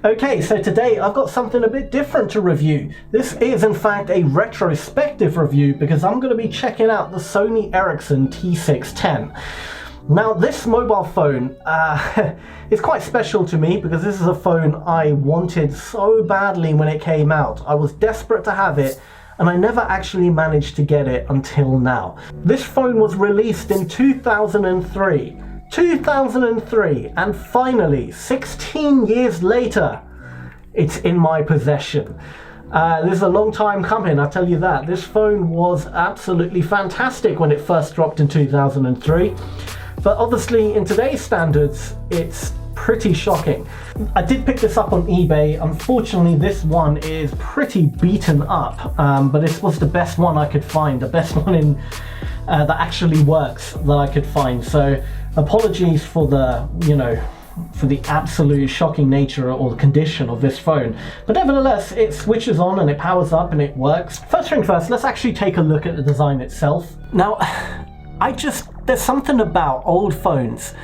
Okay, so today I've got something a bit different to review. This is in fact a retrospective review because I'm going to be checking out the Sony Ericsson T610. Now this mobile phone is quite special to me because this is a phone I wanted so badly when it came out. I was desperate to have it and I never actually managed to get it until now. This phone was released in 2003. 2003, and finally 16 years later it's in my possession. This is a long time coming, I'll tell you that. This phone was absolutely fantastic when it first dropped in 2003, but obviously in today's standards it's pretty shocking. I did pick this up on eBay. Unfortunately this one is pretty beaten up, but this was the best one I could find, the best one in that actually works that I could find. So apologies for the, for the absolute shocking nature or the condition of this phone. But nevertheless, it switches on and it powers up and it works. First thing first, let's actually take a look at the design itself. Now, there's something about old phones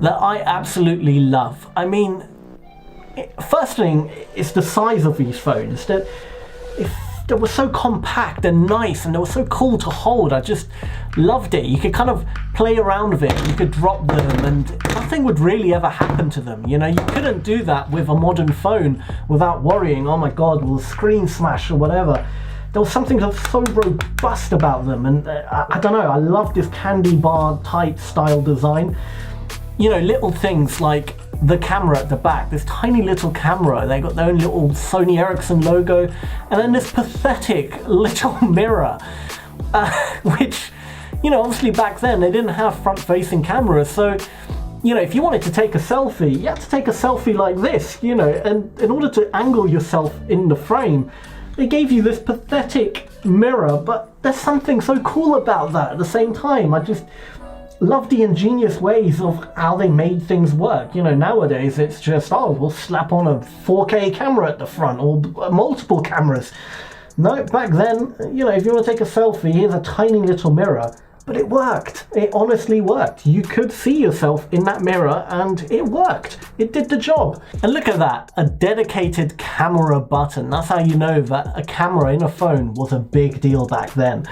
that I absolutely love. I mean, first thing is the size of these phones. They were so compact and nice and they were so cool to hold. I just loved it. You could kind of play around with it. You could drop them and nothing would really ever happen to them. You couldn't do that with a modern phone without worrying, oh my God, will the screen smash or whatever. There was something so robust about them, and I don't know, I love this candy bar type style design. Little things like the camera at the back, this tiny little camera, they got their own little Sony Ericsson logo, and then this pathetic little mirror, which, obviously back then they didn't have front-facing cameras, so, if you wanted to take a selfie, you had to take a selfie like this, and in order to angle yourself in the frame, they gave you this pathetic mirror, but there's something so cool about that at the same time. I just love the ingenious ways of how they made things work. Nowadays it's just, oh, we'll slap on a 4K camera at the front or multiple cameras. No, back then, if you want to take a selfie, here's a tiny little mirror. But it worked. It honestly worked. You could see yourself in that mirror and it worked. It did the job. And look at that, a dedicated camera button. That's how you know that a camera in a phone was a big deal back then.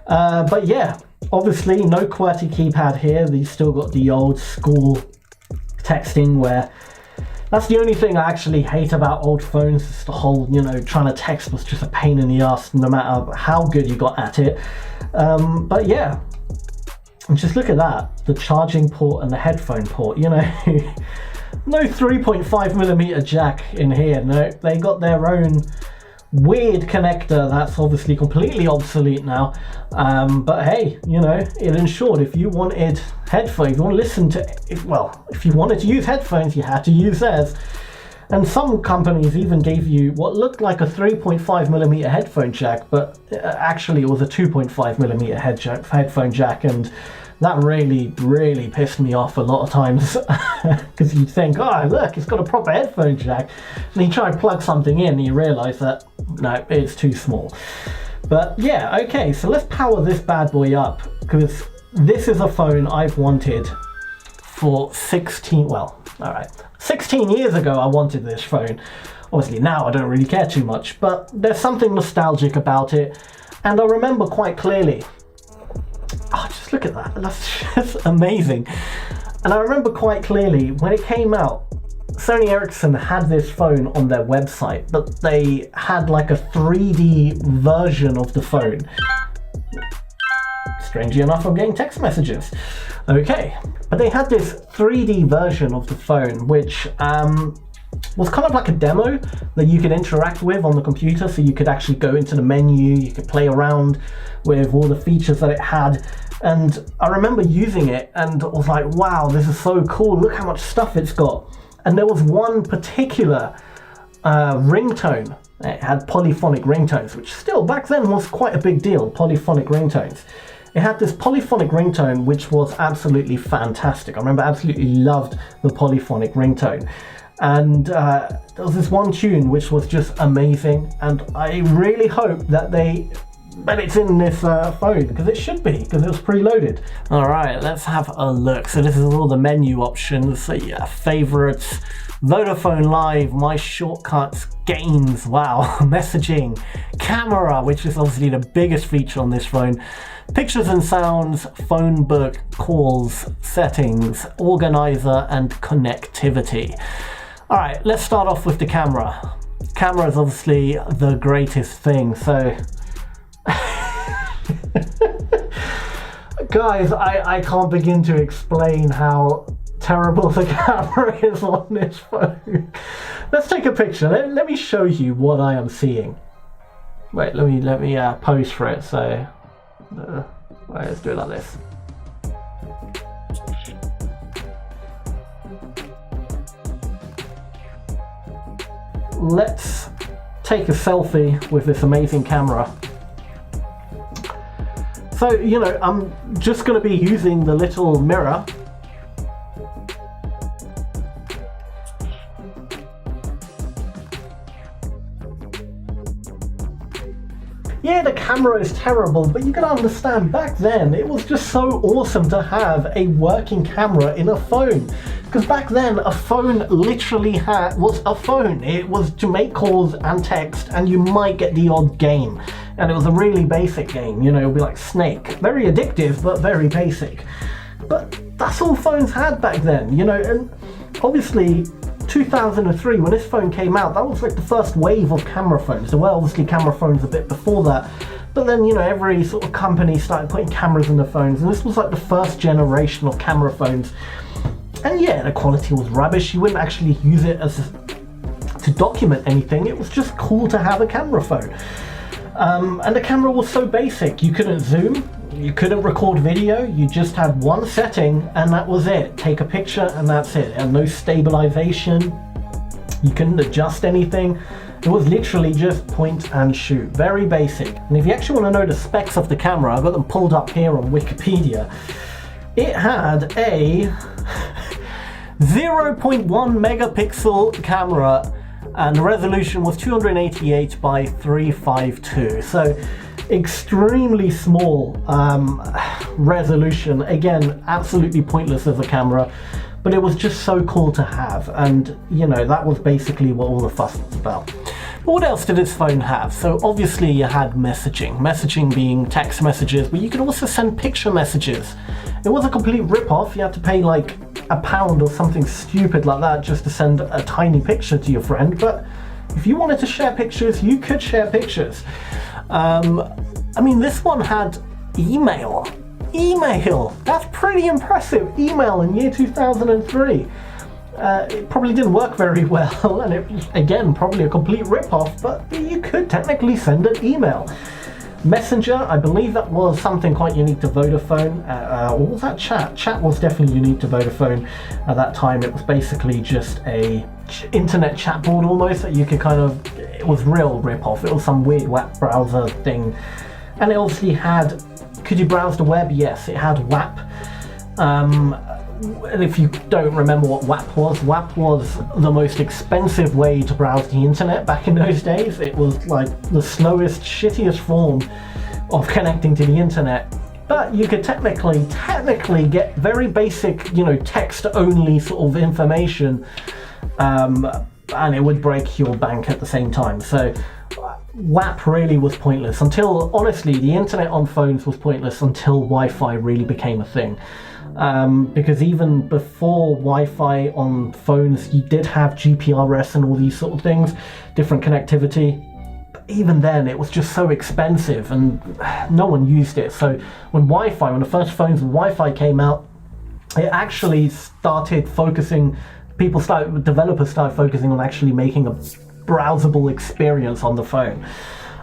But yeah, obviously no QWERTY keypad here. These still got the old school texting where that's the only thing I actually hate about old phones. Is the whole, trying to text was just a pain in the ass no matter how good you got at it. But yeah, and just look at that, the charging port and the headphone port, no 3.5mm jack in here. No, they got their own weird connector that's obviously completely obsolete now, but hey, it ensured if you wanted headphones, if you want to listen to, if you wanted to use headphones, you had to use theirs. And some companies even gave you what looked like a 3.5mm headphone jack, but actually it was a 2.5mm headphone jack, and that really pissed me off a lot of times because you'd think, oh look, it's got a proper headphone jack, and you try and plug something in and you realise that no, it's too small. But yeah, okay, so let's power this bad boy up because this is a phone I've wanted for 16 years ago. I wanted this phone. Obviously now I don't really care too much, but there's something nostalgic about it, and I remember quite clearly. Oh, just look at that, that's just amazing. And I remember quite clearly when it came out, Sony Ericsson had this phone on their website, but they had like a 3D version of the phone. Strangely enough, I'm getting text messages. Okay, but they had this 3D version of the phone, which was kind of like a demo that you could interact with on the computer, so you could actually go into the menu, you could play around with all the features that it had. And I remember using it and I was like, wow, this is so cool, look how much stuff it's got. And there was one particular ringtone. It had polyphonic ringtones, which still back then was quite a big deal, polyphonic ringtones. It had this polyphonic ringtone which was absolutely fantastic. I remember I absolutely loved the polyphonic ringtone. And there was this one tune which was just amazing, and I really hope that they but it's in this phone, because it should be, because it was preloaded. Alright, let's have a look. So this is all the menu options. So yeah, favorites, Vodafone Live, my shortcuts, games, wow, messaging, camera, which is obviously the biggest feature on this phone, pictures and sounds, phone book, calls, settings, organizer, and connectivity. Alright, let's start off with the camera. Camera is obviously the greatest thing, so guys, I can't begin to explain how terrible the camera is on this phone. Let's take a picture. Let me show you what I am seeing. Wait, let me pose for it. So let's do it like this. Let's take a selfie with this amazing camera. So, you know, I'm just going to be using the little mirror. Yeah, the camera is terrible, but you gotta understand, back then it was just so awesome to have a working camera in a phone. Because back then a phone literally was a phone. It was to make calls and text, and you might get the odd game. And it was a really basic game, you know, it would be like Snake. Very addictive, but very basic. But that's all phones had back then, you know, and obviously 2003, when this phone came out, that was like the first wave of camera phones. There were obviously camera phones a bit before that, but then, you know, every sort of company started putting cameras in their phones, and this was like the first generation of camera phones. And yeah, the quality was rubbish. You wouldn't actually use it to document anything. It was just cool to have a camera phone. And the camera was so basic. You couldn't zoom, you couldn't record video, you just had one setting and that was it. Take a picture and that's it. And no stabilization, you couldn't adjust anything. It was literally just point and shoot. Very basic. And if you actually want to know the specs of the camera, I've got them pulled up here on Wikipedia. It had a 0.1 megapixel camera, and the resolution was 288 by 352. So extremely small resolution. Again, absolutely pointless as a camera, but it was just so cool to have. And you know, that was basically what all the fuss was about. But what else did this phone have? So obviously you had messaging being text messages, but you could also send picture messages. It was a complete rip-off. You had to pay like £1 or something stupid like that just to send a tiny picture to your friend. But if you wanted to share pictures, you could share pictures. I mean, this one had email. That's pretty impressive. Email in year 2003. It probably didn't work very well, and it was, again, probably a complete rip-off, but you could technically send an email. Messenger, I believe that was something quite unique to Vodafone. Or was that chat? Chat was definitely unique to Vodafone at that time. It was basically just a internet chat board almost that you could kind of, it was real rip-off. It was some weird web browser thing. And it obviously had, could you browse the web? Yes, it had WAP. And if you don't remember what WAP was the most expensive way to browse the internet back in those days. It was like the slowest, shittiest form of connecting to the internet. But you could technically get very basic, you know, text-only sort of information, and it would break your bank at the same time. So WAP really was pointless until, honestly, the internet on phones was pointless until Wi-Fi really became a thing. Because even before Wi-Fi on phones, you did have GPRS and all these sort of things, different connectivity. But even then, it was just so expensive and no one used it. So when the first phones with Wi-Fi came out, it actually started focusing, developers started focusing on actually making a browsable experience on the phone.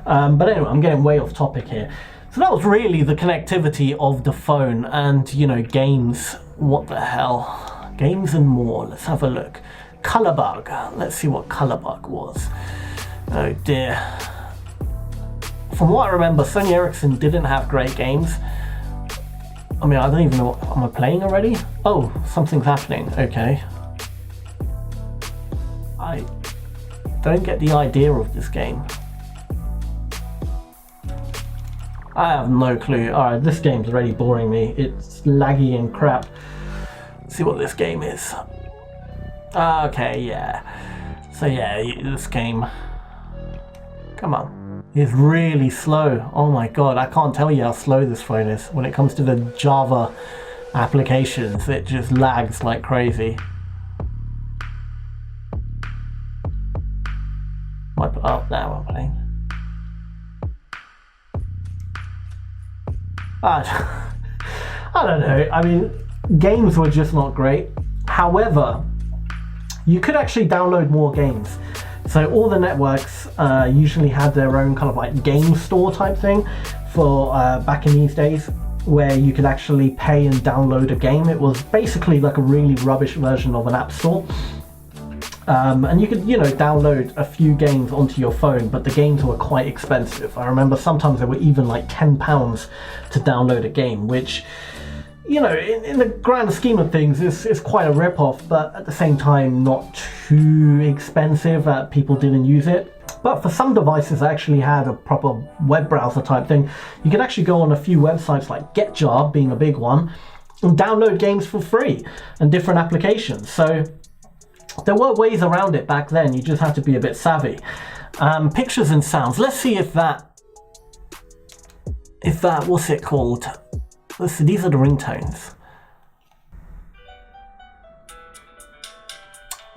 But anyway, I'm getting way off topic here. So that was really the connectivity of the phone, and you know, games, what the hell, games and more. Let's have a look. Colorbug, let's see what Colorbug was. Oh dear. From what I remember, Sony Ericsson didn't have great games. I mean, I don't even know, am I playing already? Oh, something's happening, okay. I don't get the idea of this game. I have no clue. Alright, this game's already boring me. It's laggy and crap. Let's see what this game is. Okay, yeah. So yeah, this game, come on, is really slow. Oh my god, I can't tell you how slow this phone is. When it comes to the Java applications, it just lags like crazy. Oh, now I'm playing. I don't know. I mean, games were just not great. However, you could actually download more games. So all the networks usually had their own kind of like game store type thing for back in these days, where you could actually pay and download a game. It was basically like a really rubbish version of an app store. And you could, you know, download a few games onto your phone, but the games were quite expensive. I remember sometimes they were even like £10 to download a game, which, you know, in the grand scheme of things is quite a rip-off, but at the same time not too expensive that people didn't use it. But for some devices that actually had a proper web browser type thing, you could actually go on a few websites like GetJar being a big one and download games for free and different applications. So there were ways around it back then. You just had to be a bit savvy. Pictures and sounds. Let's see if that, what's it called? Let's see, these are the ringtones.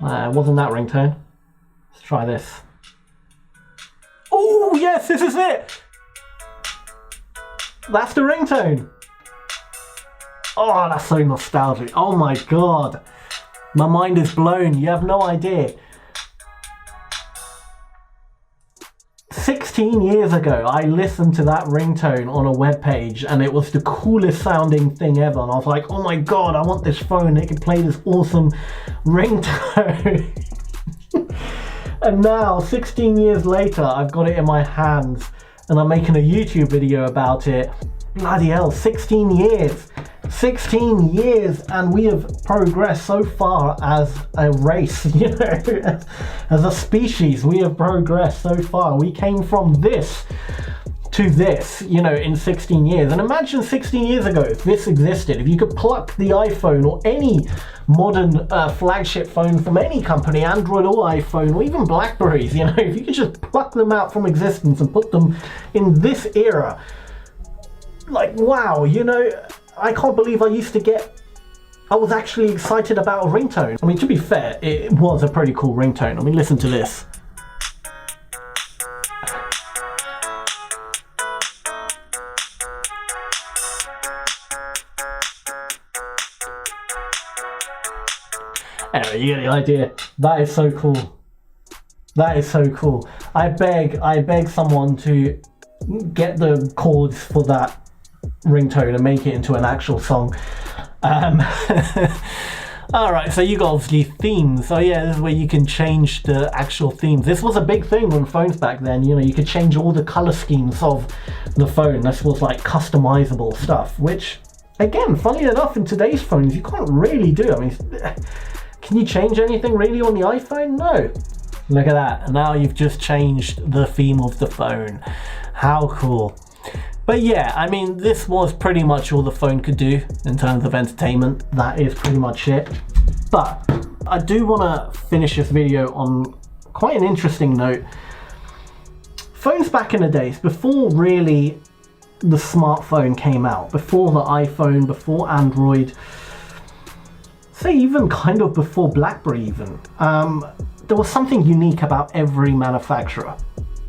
Wasn't that ringtone? Let's try this. Oh yes, this is it! That's the ringtone. Oh, that's so nostalgic. Oh my god. My mind is blown, you have no idea. 16 years ago, I listened to that ringtone on a web page and it was the coolest sounding thing ever. And I was like, oh my god, I want this phone, it can play this awesome ringtone. And now, 16 years later, I've got it in my hands and I'm making a YouTube video about it. Bloody hell, 16 years. 16 years, and we have progressed so far as a race, you know, as a species. We have progressed so far. We came from this to this, you know, in 16 years. And imagine 16 years ago if this existed, if you could pluck the iPhone or any modern flagship phone from any company, Android or iPhone or even Blackberries, you know, if you could just pluck them out from existence and put them in this era. Like, wow, you know, I can't believe I was actually excited about a ringtone. I mean, to be fair, it was a pretty cool ringtone. I mean, listen to this. Anyway, you get the idea. That is so cool. That is so cool. I beg someone to get the chords for that ringtone and make it into an actual song. Alright, so you got obviously themes. So yeah, this is where you can change the actual themes. This was a big thing on phones back then, you know, you could change all the color schemes of the phone. This was like customizable stuff, which again, funny enough, in today's phones you can't really do. I mean, can you change anything really on the iPhone? No. Look at that, and now you've just changed the theme of the phone. How cool. But yeah, I mean, this was pretty much all the phone could do in terms of entertainment. That is pretty much it. But I do want to finish this video on quite an interesting note. Phones back in the days, before really the smartphone came out, before the iPhone, before Android, say even kind of before BlackBerry even, there was something unique about every manufacturer.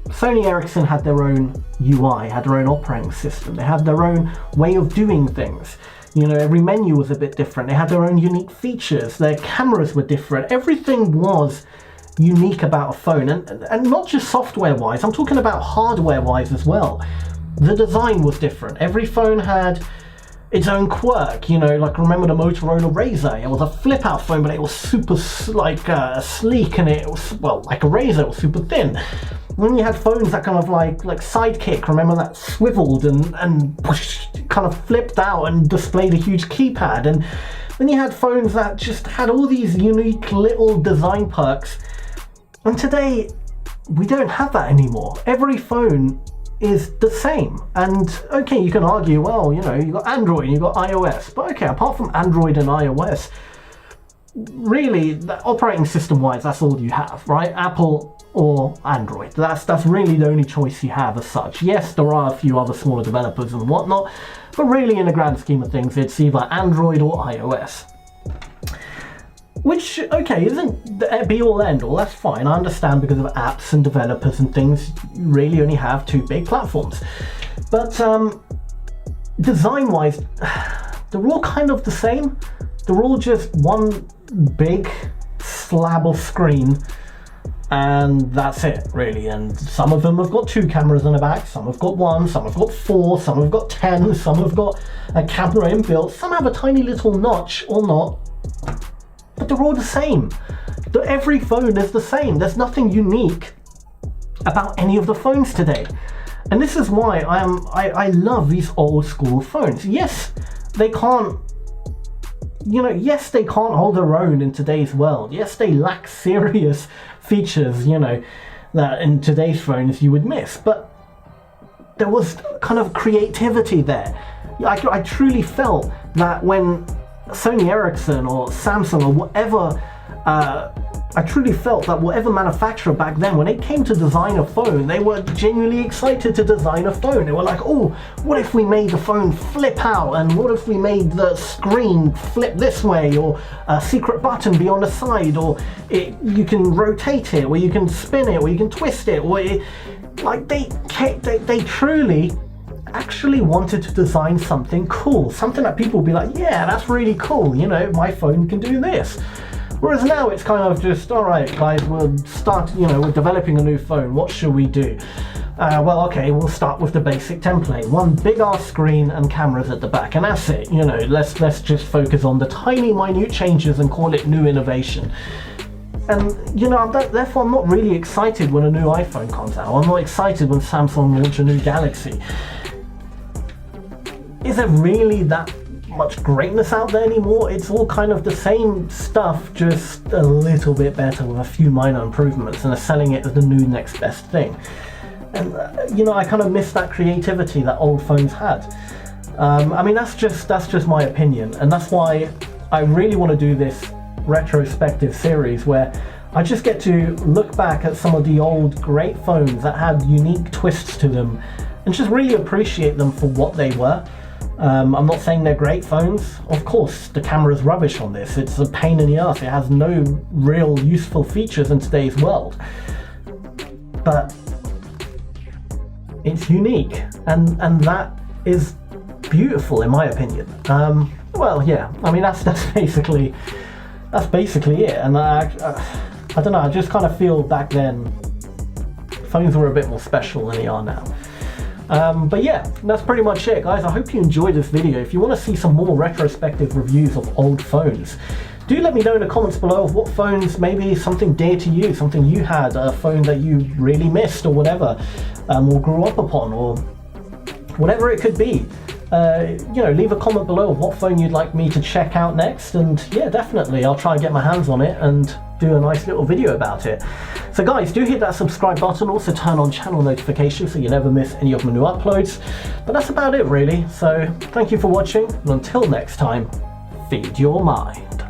Sony Ericsson had their own UI, had their own operating system, they had their own way of doing things. You know, every menu was a bit different, they had their own unique features, their cameras were different, everything was unique about a phone, and not just software-wise, I'm talking about hardware-wise as well. The design was different, every phone had its own quirk, you know, like remember the Motorola Razr? It was a flip-out phone, but it was super sleek, and it was, well, like a Razr, it was super thin. And then you had phones that kind of like Sidekick, remember that swiveled and kind of flipped out and displayed a huge keypad. And then you had phones that just had all these unique little design perks. And today, we don't have that anymore. Every phone is the same. And okay, you can argue, well, you know, you've got Android and you've got iOS, but okay, apart from Android and iOS, really, operating system wise, that's all you have, right? Apple or Android. That's really the only choice you have as such. Yes, there are a few other smaller developers and whatnot, but really in the grand scheme of things, it's either Android or iOS. Which, okay, isn't the be-all end-all, that's fine. I understand because of apps and developers and things, you really only have two big platforms. But design-wise, they're all kind of the same. They're all just one big slab of screen, and that's it, really. And some of them have got two cameras in the back, some have got one, some have got four, some have got 10, some have got a camera inbuilt, some have a tiny little notch or not. But they're all the same. Every phone is the same. There's nothing unique about any of the phones today. And this is why I love these old school phones. Yes, they can't, you know, yes, they can't hold their own in today's world. Yes, they lack serious features, you know, that in today's phones you would miss. But there was kind of creativity there. I truly felt that when Sony Ericsson or Samsung or whatever, I truly felt that whatever manufacturer back then, when it came to design a phone, they were genuinely excited to design a phone. They were like, oh, what if we made the phone flip out, and what if we made the screen flip this way, or a secret button be on the side, or you can rotate it, or you can spin it, or you can twist it, or like they truly actually wanted to design something cool, something that people would be like, yeah, that's really cool, you know, my phone can do this. Whereas now it's kind of just, all right, guys, we'll start, you know, we're developing a new phone, what should we do? Well, okay, we'll start with the basic template, one big ass screen and cameras at the back, and that's it, you know, let's just focus on the tiny minute changes and call it new innovation. And, you know, therefore I'm not really excited when a new iPhone comes out. I'm not excited when Samsung launch a new Galaxy. Is there really that much greatness out there anymore? It's all kind of the same stuff, just a little bit better with a few minor improvements, and they're selling it as the new next best thing. And you know, I kind of miss that creativity that old phones had. I mean, that's just my opinion, and that's why I really want to do this retrospective series where I just get to look back at some of the old great phones that had unique twists to them and just really appreciate them for what they were. I'm not saying they're great phones. Of course, the camera's rubbish on this. It's a pain in the ass. It has no real useful features in today's world. But it's unique, and that is beautiful in my opinion. Well, yeah, I mean that's basically it. And I don't know, I just kind of feel back then phones were a bit more special than they are now. But yeah, that's pretty much it, guys. I hope you enjoyed this video. If you want to see some more retrospective reviews of old phones, do let me know in the comments below of what phones, maybe something dear to you, something you had, a phone that you really missed or whatever, or grew up upon, or whatever it could be. You know, leave a comment below of what phone you'd like me to check out next, and yeah, definitely I'll try and get my hands on it and do a nice little video about it. So guys, do hit that subscribe button, also turn on channel notifications so you never miss any of my new uploads. But that's about it really, so thank you for watching, and until next time, feed your mind.